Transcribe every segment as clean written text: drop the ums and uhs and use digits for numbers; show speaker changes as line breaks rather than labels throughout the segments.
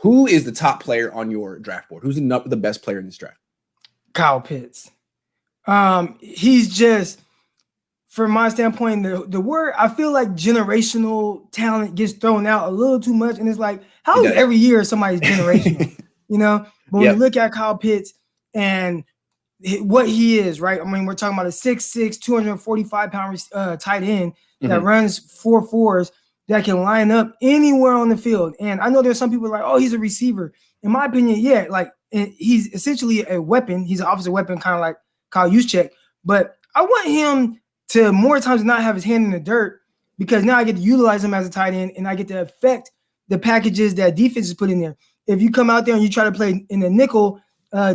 Who is the top player on your draft board? Who's the best player in this draft?
Kyle Pitts. He's just, from my standpoint, the word, I feel like generational talent gets thrown out a little too much. And it's like, how is every year somebody's generational? But when you look at Kyle Pitts and what he is, right? I mean, we're talking about a 6'6", 245-pound tight end that runs 4.4s that can line up anywhere on the field. And I know there's some people like, oh, he's a receiver. In my opinion, yeah, like he's essentially a weapon. He's an offensive weapon, kind of like Kyle Juszczyk. But I want him to more times not have his hand in the dirt, because now I get to utilize him as a tight end and I get to affect the packages that defenses put in there. If you come out there and you try to play in the nickel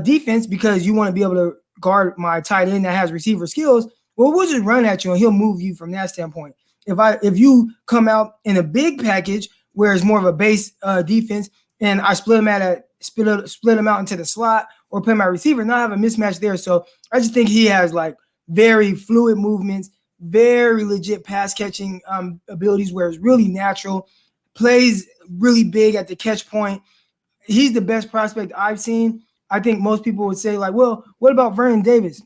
defense because you want to be able to guard my tight end that has receiver skills, well, we'll just run at you and he'll move you from that standpoint. If you come out in a big package where it's more of a base defense and I split them out into the slot or play my receiver, now I have a mismatch there. So I just think he has like very fluid movements, very legit pass catching abilities where it's really natural, plays really big at the catch point. He's the best prospect I've seen. I think most people would say like, well, what about Vernon Davis?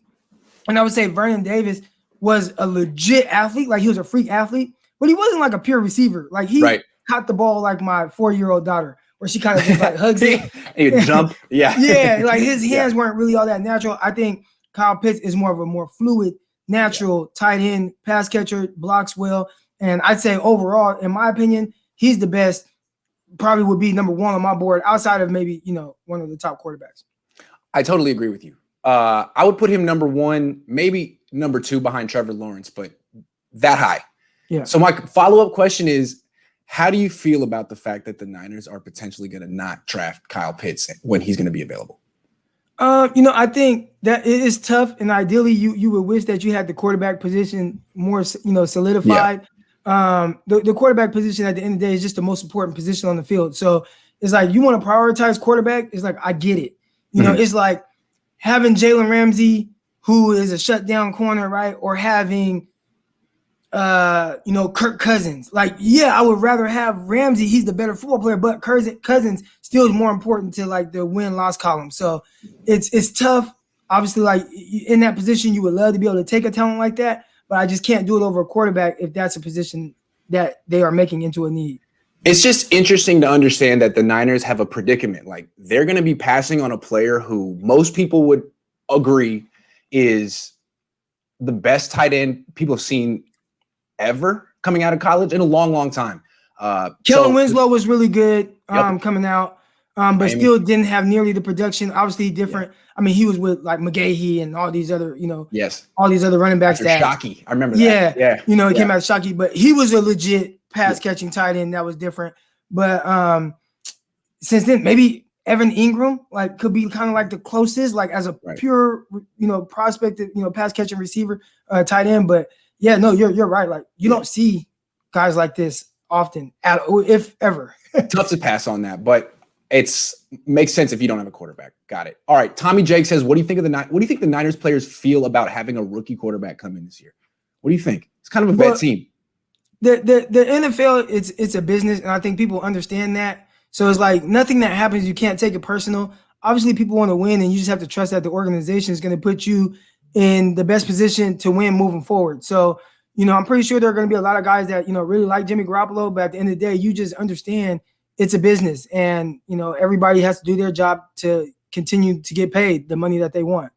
And I would say Vernon Davis was a legit athlete. Like he was a freak athlete, but he wasn't like a pure receiver. Like he caught the ball like my 4-year-old daughter, where she kind of just like hugs it.
He would jump. Yeah.
Yeah. Like his hands weren't really all that natural. I think Kyle Pitts is more of a more fluid, natural tight end, pass catcher, blocks well. And I'd say overall, in my opinion, he's the best, probably would be number one on my board outside of maybe, one of the top quarterbacks.
I totally agree with you. I would put him number one, maybe number two behind Trevor Lawrence, but that high.
Yeah.
So my follow-up question is, how do you feel about the fact that the Niners are potentially going to not draft Kyle Pitts when he's going to be available?
I think that it is tough, and ideally you would wish that you had the quarterback position more, solidified. Yeah. The quarterback position at the end of the day is just the most important position on the field. So it's like you want to prioritize quarterback. It's like, I get it. It's like having Jalen Ramsey, who is a shutdown corner, right? Or having, Kirk Cousins. Like, yeah, I would rather have Ramsey. He's the better football player, but Cousins still is more important to like the win-loss column. So it's tough. Obviously, like in that position, you would love to be able to take a talent like that, but I just can't do it over a quarterback if that's a position that they are making into a need.
It's just interesting to understand that the Niners have a predicament. Like they're going to be passing on a player who most people would agree is the best tight end people have seen ever coming out of college in a long, long time.
Keller Winslow was really good coming out, but still didn't have nearly the production. Obviously different. Yeah. I mean, he was with like McGahee and all these other, all these other running backs.
Shockey. I remember that.
Yeah. He came out of Shockey, but he was a legit pass catching tight end that was different. But since then, maybe Evan Ingram like could be kind of like the closest, like as a pure, prospect, pass catching receiver, tight end. But yeah, no, you're right. Like you don't see guys like this often, if ever.
Tough to pass on that, but makes sense if you don't have a quarterback. Got it. All right. Tommy Jake says, what do you think the Niners players feel about having a rookie quarterback come in this year? What do you think? It's kind of a vet team.
The NFL, it's a business, and I think people understand that. So it's like nothing that happens, you can't take it personal. Obviously, people want to win, and you just have to trust that the organization is going to put you in the best position to win moving forward. So, I'm pretty sure there are going to be a lot of guys that, really like Jimmy Garoppolo, but at the end of the day, you just understand it's a business, and, everybody has to do their job to continue to get paid the money that they want.